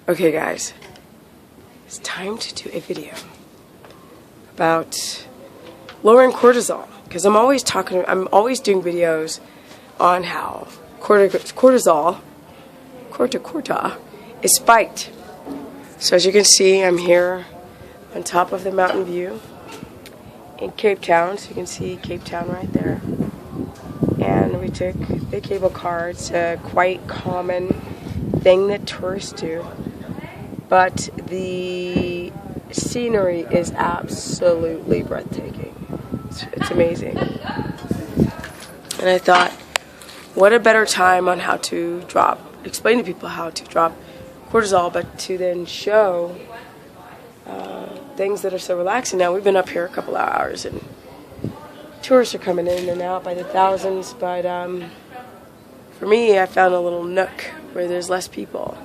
Okay guys, it's time to do a video about lowering cortisol, because I'm always doing videos on how cortisol is spiked. So as you can see, I'm here on top of the mountain view in Cape Town. So you can see Cape Town right there. And we took the cable car. It's a quite common thing that tourists do. But the scenery is absolutely breathtaking. It's amazing. And I thought, what a better time on how to explain to people how to drop cortisol, but to then show things that are so relaxing. Now, we've been up here a couple of hours, and tourists are coming in and out by the thousands, but for me, I found a little nook where there's less people.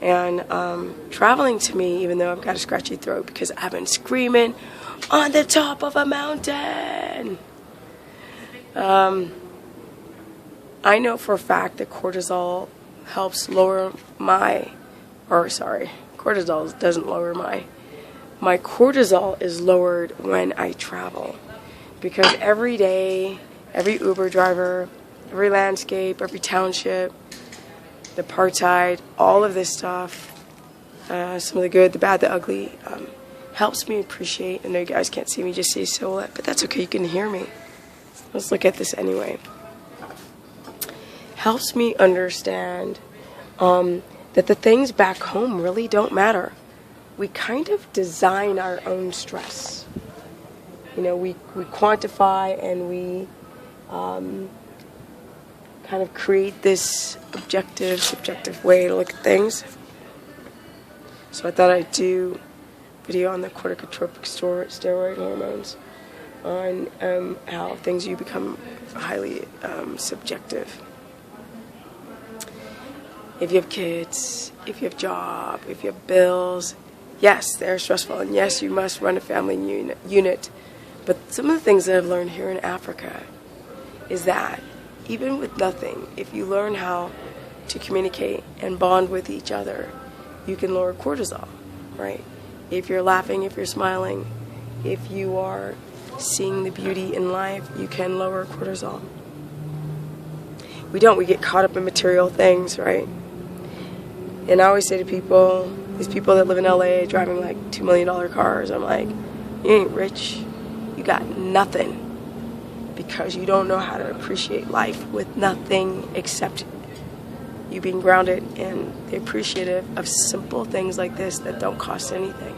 And traveling to me, even though I've got a scratchy throat because I've been screaming on the top of a mountain, I know for a fact that cortisol helps lower cortisol doesn't lower my cortisol is lowered when I travel. Because every day, every Uber driver, every landscape, every township, the apartheid, all of this stuff, some of the good, the bad, the ugly, helps me appreciate. I know you guys can't see me, just see silhouette, but that's okay, you can hear me. Let's look at this anyway. Helps me understand that the things back home really don't matter. We kind of design our own stress. You know, we quantify and we kind of create this objective, subjective way to look at things. So I thought I'd do a video on the corticotropic steroid hormones, on how things you become highly subjective. If you have kids, if you have a job, if you have bills, yes, they're stressful, and yes, you must run a family unit. But some of the things that I've learned here in Africa is that even with nothing, if you learn how to communicate and bond with each other, you can lower cortisol, right? If you're laughing, if you're smiling, if you are seeing the beauty in life, you can lower cortisol. We get caught up in material things, right? And I always say to people, these people that live in LA driving like $2 million cars, I'm like, you ain't rich. You got nothing, because you don't know how to appreciate life with nothing except you being grounded and appreciative of simple things like this that don't cost anything.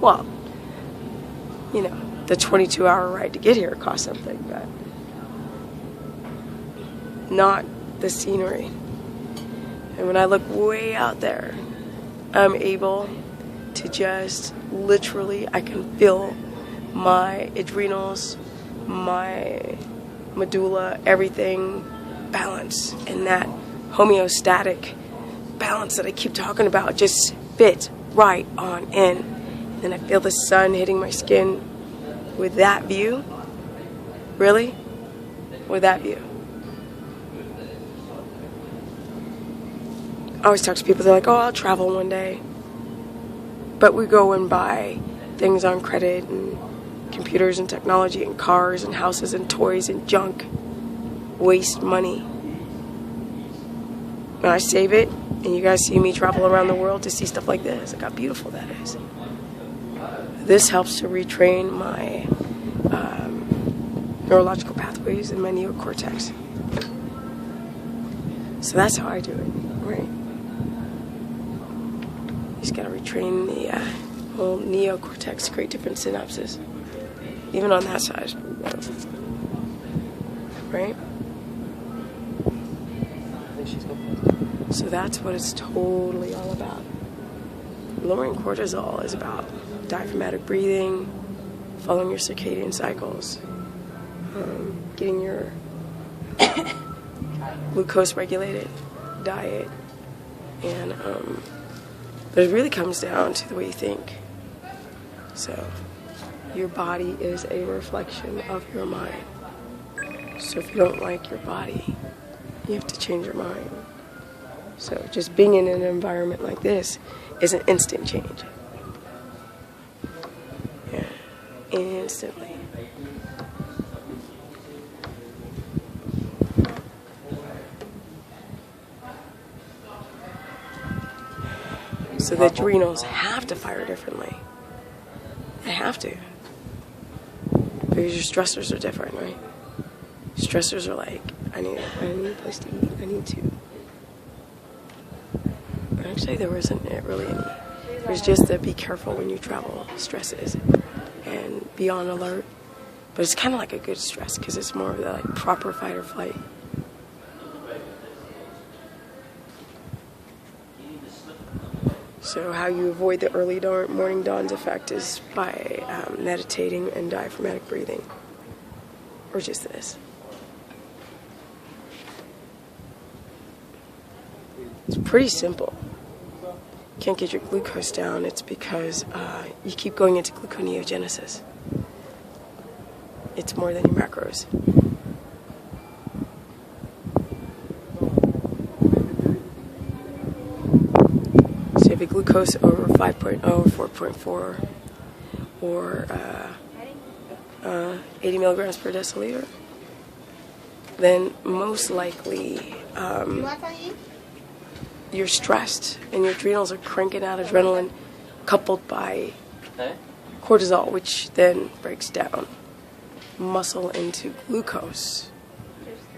Well, you know, the 22-hour ride to get here costs something, but not the scenery. And when I look way out there, I'm able to just literally, I can feel my adrenals, my medulla, everything balance, and that homeostatic balance that I keep talking about just fits right on in. And then I feel the sun hitting my skin with that view. Really? With that view. I always talk to people, they're like, oh, I'll travel one day. But we go and buy things on credit, and computers and technology and cars and houses and toys and junk. Waste money. And I save it, and you guys see me travel around the world to see stuff like this. Look how beautiful that is. This helps to retrain my neurological pathways in my neocortex. So that's how I do it, right? You just gotta retrain the whole neocortex to create different synapses. Even on that side, right? So that's what it's totally all about. Lowering cortisol is about diaphragmatic breathing, following your circadian cycles, getting your glucose regulated diet, and but it really comes down to the way you think. So your body is a reflection of your mind. So if you don't like your body, you have to change your mind. So just being in an environment like this is an instant change. Yeah, instantly. So the adrenals have to fire differently. They have to. Because your stressors are different, right? Stressors are like, I need a place to eat, I need to. Actually, there wasn't really any. There's just to be careful when you travel stresses and be on alert. But it's kind of like a good stress because it's more of the like proper fight or flight. So how you avoid the early morning dawn's effect is by meditating and diaphragmatic breathing. Or just this. It's pretty simple. Can't get your glucose down, it's because you keep going into gluconeogenesis. It's more than your macros. So if you have glucose over 5.0, 4.4, or 80 milligrams per deciliter, then most likely you're stressed and your adrenals are cranking out adrenaline coupled by cortisol, which then breaks down muscle into glucose.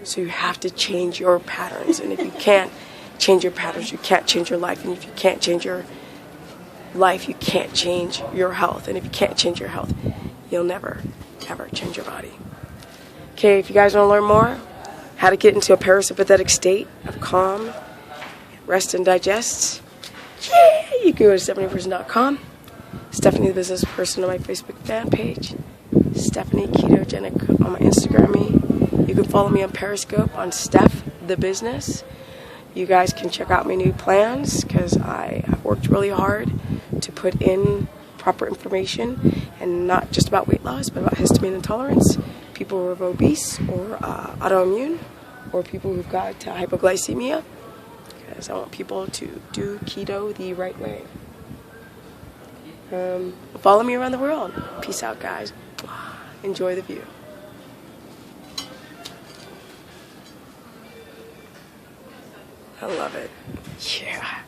So you have to change your patterns, and if you can't change your patterns, you can't change your life, and if you can't change your life, you can't change your health, and if you can't change your health, you'll never ever change your body. Okay, if you guys want to learn more how to get into a parasympathetic state of calm, rest and digest, you can go to StephaniePerson.com, Stephanie the Business Person on my Facebook fan page, Stephanie Ketogenic on my Instagram. You can follow me on Periscope on Steph the Business. You guys can check out my new plans because I have worked really hard to put in proper information, and not just about weight loss, but about histamine intolerance, people who are obese or autoimmune, or people who've got hypoglycemia, because I want people to do keto the right way. Follow me around the world. Peace out, guys. Enjoy the view. I love it. Yeah.